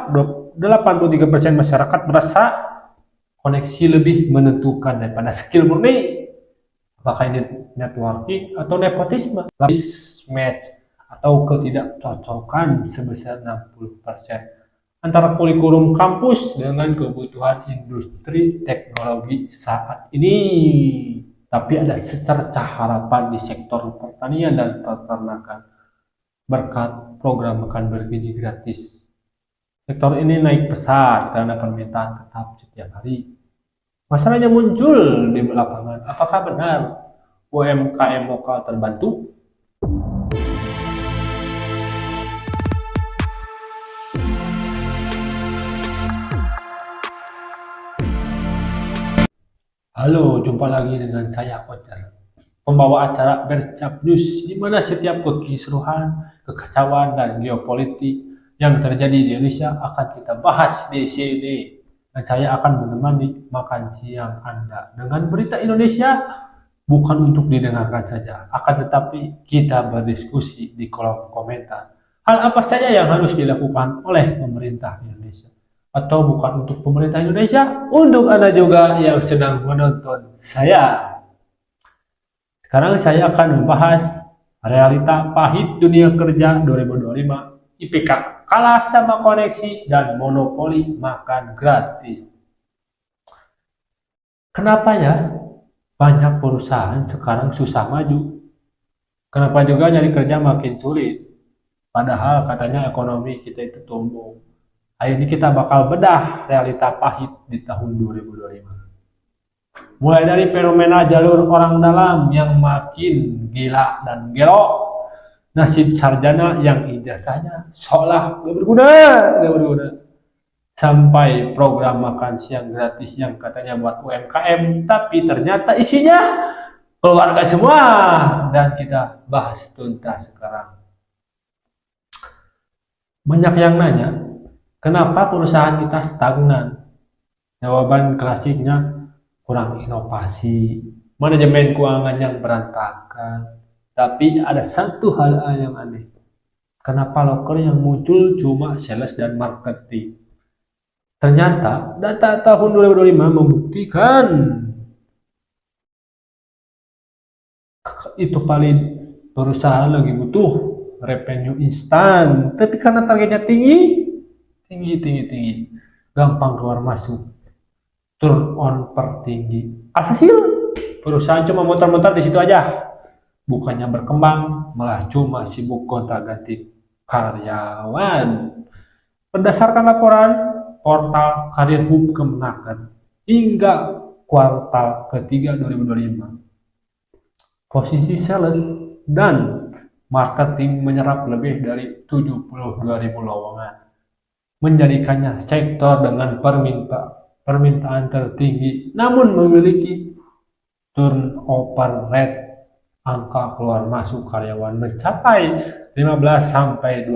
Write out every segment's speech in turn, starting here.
83% masyarakat merasa koneksi lebih menentukan daripada skill murni. Apakah ini networking atau nepotisme? Mismatch atau ketidakcocokan sebesar 60% antara kurikulum kampus dengan kebutuhan industri teknologi saat ini. Tapi ada secercah harapan di sektor pertanian dan peternakan berkat program makan bergizi gratis. Sektor ini naik pesat karena permintaan tetap setiap hari. Masalahnya muncul di lapangan. Apakah benar UMKM lokal terbantu? Halo, jumpa lagi dengan saya Ocer, pembawa acara Bercap News, di mana setiap kekisruhan, kekacauan, dan geopolitik yang terjadi di Indonesia akan kita bahas di sini. Dan saya akan menemani makan siang Anda dengan berita Indonesia, bukan untuk didengarkan saja, akan tetapi kita berdiskusi di kolom komentar. Hal apa saja yang harus dilakukan oleh pemerintah Indonesia? Atau bukan untuk pemerintah Indonesia, untuk Anda juga yang sedang menonton saya. Sekarang saya akan membahas realita pahit dunia kerja 2025. IPK kalah sama koneksi dan monopoli makan gratis. Kenapa ya banyak perusahaan sekarang susah maju? Kenapa juga nyari kerja makin sulit? Padahal katanya ekonomi kita itu tumbuh. Hari ini kita bakal bedah realita pahit di tahun 2025. Mulai dari fenomena jalur orang dalam yang makin gila dan gelok, nasib sarjana yang ijazahnya seolah gak berguna, sampai program makan siang gratis yang katanya buat UMKM, tapi ternyata isinya keluarga semua. Dan kita bahas tuntas sekarang. Banyak yang nanya, kenapa perusahaan kita stagnan? Jawaban klasiknya, kurang inovasi, manajemen keuangan yang berantakan. Tapi ada satu hal yang aneh. Kenapa loker yang muncul cuma sales dan marketing? Ternyata data tahun 2025 membuktikan itu paling perusahaan lagi butuh revenue instan, tapi karena targetnya tinggi, gampang keluar masuk, turn on per tinggi. Alhasil perusahaan cuma muter-muter di situ aja, bukannya berkembang, malah cuma sibuk gonta-ganti karyawan. Berdasarkan laporan portal Karir Hub Kemenaker hingga kuartal ketiga 2025, posisi sales dan marketing menyerap lebih dari 72.000 lowongan, menjadikannya sektor dengan permintaan tertinggi, namun memiliki turnover rate, angka keluar masuk karyawan mencapai 15-20%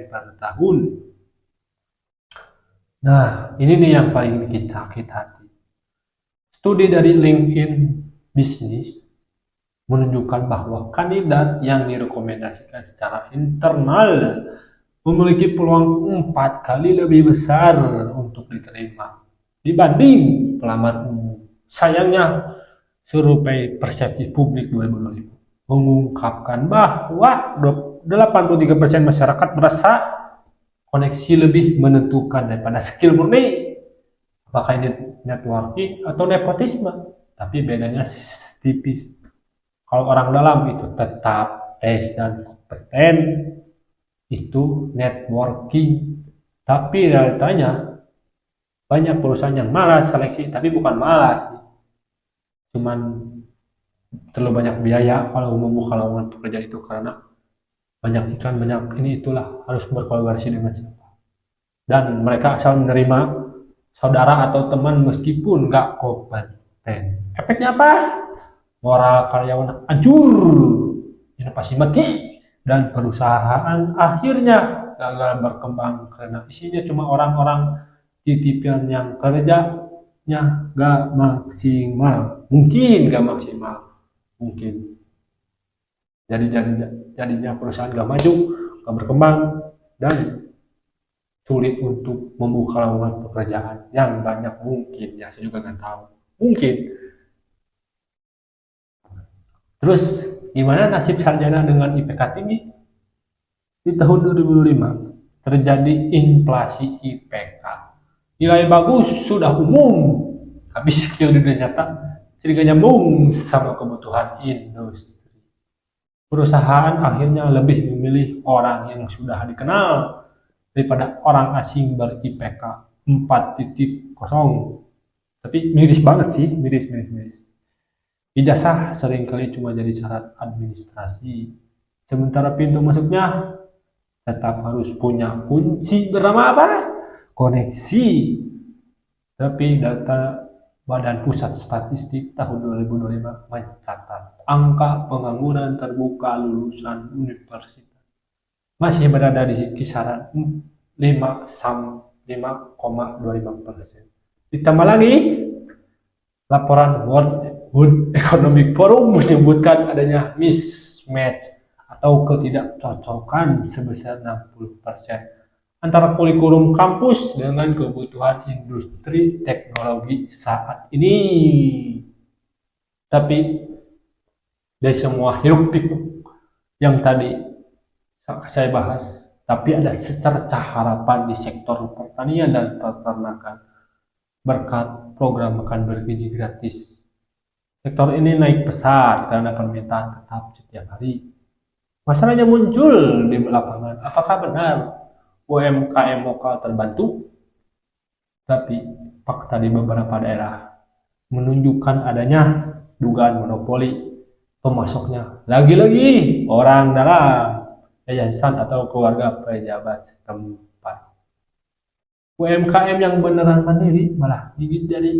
per tahun. Nah, ini nih yang paling bikin sakit hati. Studi dari LinkedIn Business menunjukkan bahwa kandidat yang direkomendasikan secara internal memiliki peluang 4 kali lebih besar untuk diterima dibanding pelamar umum. Sayangnya, survei persepsi publik 2025 mengungkapkan bahwa 83% masyarakat merasa koneksi lebih menentukan daripada skill murni. Apakah ini networking atau nepotisme? Tapi bedanya tipis. Kalau orang dalam itu tetap tes dan kompeten, itu networking. Tapi realitanya banyak perusahaan yang malas seleksi, tapi bukan malas, cuman terlalu banyak biaya kalau membuka lowongan pekerjaan itu, karena banyak iklan, banyak ini itulah, harus berkolaborasi dengan siapa. Dan mereka asal menerima saudara atau teman meskipun nggak kompeten. Efeknya apa? Moral karyawan hancur, inovasi mati, dan perusahaan akhirnya gagal berkembang karena isinya cuma orang-orang titipan yang kerjanya gak maksimal. Mungkin jadinya perusahaan gak maju, gak berkembang, dan sulit untuk membuka lowongan pekerjaan yang banyak mungkin ya, saya juga nggak tahu mungkin. Terus gimana nasib sarjana dengan IPK tinggi? Di tahun 2005 terjadi inflasi IPK. Nilai bagus sudah umum, habis skill di dunia nyata jadi nyambung sama kebutuhan industri. Perusahaan akhirnya lebih memilih orang yang sudah dikenal daripada orang asing ber-IPK 4.0. Tapi miris banget sih, miris. Ijazah seringkali cuma jadi syarat administrasi. Sementara pintu masuknya tetap harus punya kunci bernama apa? Koneksi. Tapi data Badan Pusat Statistik tahun 2025 mencatat angka pengangguran terbuka lulusan universitas masih berada di kisaran 5,25%. Ditambah lagi, laporan World Economic Forum menyebutkan adanya mismatch atau ketidakcocokan sebesar 60% antara kurikulum kampus dengan kebutuhan industri teknologi saat ini. Tapi dari semua hiruk-pikuk yang tadi saya bahas, tapi ada secerca harapan di sektor pertanian dan peternakan berkat program makan bergizi gratis. Sektor ini naik pesat karena permintaan tetap setiap hari. Masalahnya muncul di lapangan, apakah benar UMKM lokal terbantu? Tapi fakta di beberapa daerah menunjukkan adanya dugaan monopoli pemasoknya. Lagi-lagi orang dalam yayasan atau keluarga pejabat setempat. UMKM yang beneran mandiri malah gigit jari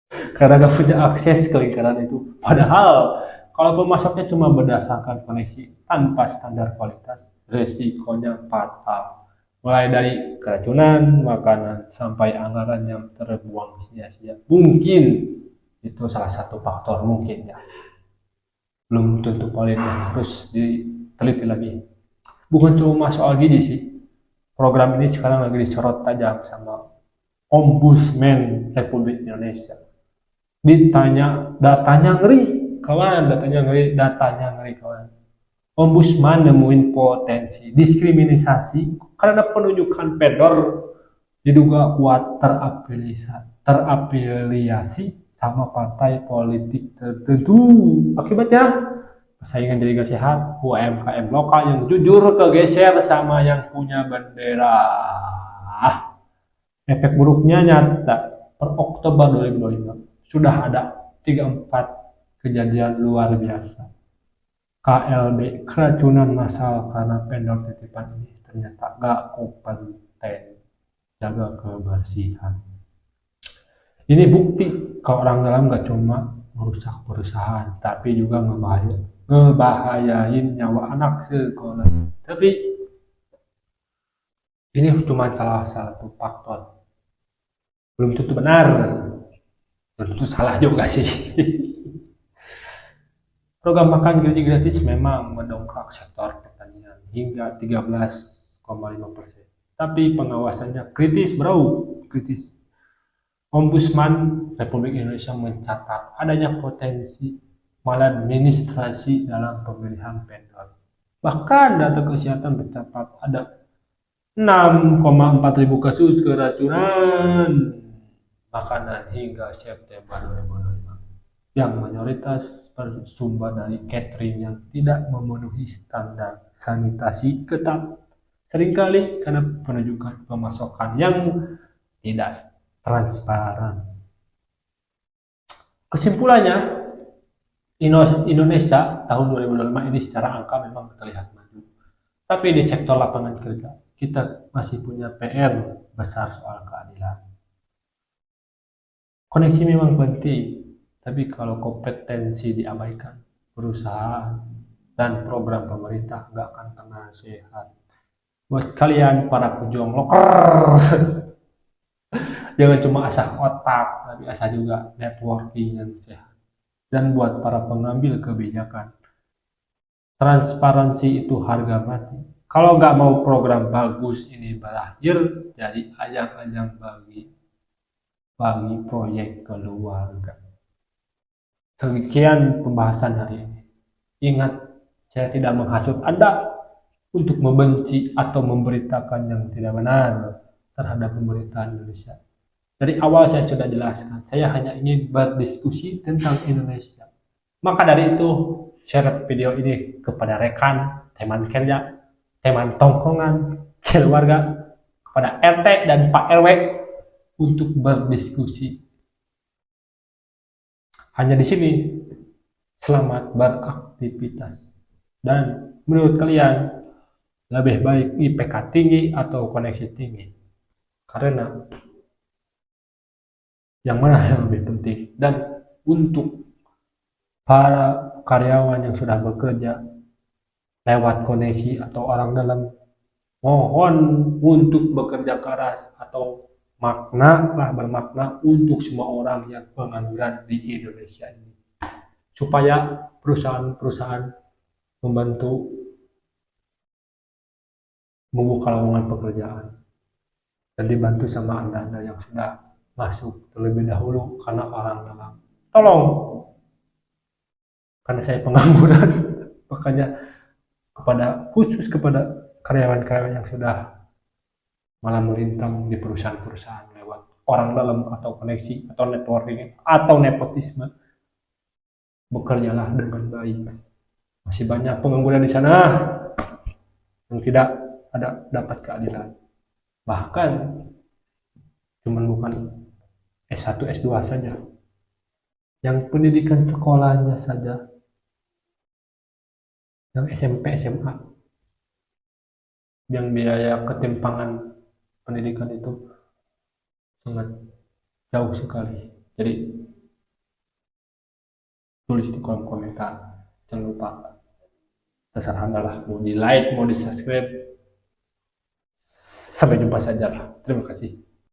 karena gak punya akses ke lingkaran itu. Padahal kalau pemasoknya cuma berdasarkan koneksi tanpa standar kualitas, resikonya fatal. Mulai dari keracunan makanan sampai anggaran yang terbuang sia-sia. Mungkin itu salah satu faktor mungkin ya. Belum tentu valid, harus diteliti lagi. Bukan cuma soal gizi sih. Program ini sekarang lagi disorot tajam sama Ombudsman Republik Indonesia. Ditanya datanya ngeri kawan. Ombudsman nemuin potensi diskriminasi karena penunjukan vendor diduga kuat terafiliasi sama partai politik tertentu. Akibatnya persaingan jadi gak sehat, UMKM lokal yang jujur kegeser sama yang punya bendera. Efek buruknya nyata. Per Oktober 2025 sudah ada 34 kejadian luar biasa KLB, keracunan massal karena vendor titipan ini ternyata gak kompeten jaga kebersihan. Ini bukti kalau orang dalam gak cuma merusak perusahaan, tapi juga ngebahayain nyawa anak sekolah. Tapi ini cuma salah satu faktor. Belum tentu benar, belum tentu salah juga sih. Program makan gizi gratis memang mendongkrak sektor pertanian hingga 13,5%. Tapi pengawasannya kritis bro, kritis. Ombudsman Republik Indonesia mencatat adanya potensi maladministrasi dalam pemilihan vendor. Bahkan data kesehatan mencatat ada 6,4 ribu kasus keracunan makanan hingga September 2025 yang mayoritas bersumber dari catering yang tidak memenuhi standar sanitasi ketat, seringkali karena penunjukan pemasokan yang tidak transparan. Kesimpulannya, Indonesia tahun 2025 ini secara angka memang terlihat maju, tapi di sektor lapangan kerja kita masih punya PR besar soal keadilan. Koneksi memang penting, tapi kalau kompetensi diabaikan, perusahaan dan program pemerintah nggak akan pernah sehat. Buat kalian para pejuang loker, jangan cuma asah otak, tapi asah juga networking yang sehat. Dan buat para pengambil kebijakan, transparansi itu harga mati. Kalau nggak mau program bagus ini berakhir jadi ajang-ajang bagi proyek keluarga. Sekian pembahasan hari ini. Ingat, saya tidak menghasut Anda untuk membenci atau memberitakan yang tidak benar terhadap pemerintahan Indonesia. Dari awal saya sudah jelaskan, saya hanya ingin berdiskusi tentang Indonesia. Maka dari itu, share video ini kepada rekan, teman kerja, teman tongkrongan, keluarga, kepada RT dan Pak RW untuk berdiskusi. Hanya di sini, selamat beraktivitas. Dan menurut kalian, lebih baik IPK tinggi atau koneksi tinggi? Karena yang mana yang lebih penting? Dan untuk para karyawan yang sudah bekerja lewat koneksi atau orang dalam, mohon untuk bekerja keras atau bermakna untuk semua orang yang pengangguran di Indonesia ini, supaya perusahaan-perusahaan membantu membuka lowongan pekerjaan dan dibantu sama anda yang sudah masuk terlebih dahulu karena orang dalam. Tolong, karena saya pengangguran, makanya khusus kepada karyawan-karyawan yang sudah malah melintang di perusahaan-perusahaan lewat orang dalam atau koneksi atau networking atau nepotisme, bekerjalah dengan baik. Masih banyak pengangguran di sana yang tidak dapat keadilan. Bahkan cuman bukan S1, S2 saja, yang pendidikan sekolahnya saja, yang SMP, SMA, yang biaya ketimpangan pendidikan itu sangat jauh sekali. Jadi tulis di kolom komentar, jangan lupa, terserah anda lah, mau di like, mau di subscribe. Sampai jumpa saja lah. Terima kasih.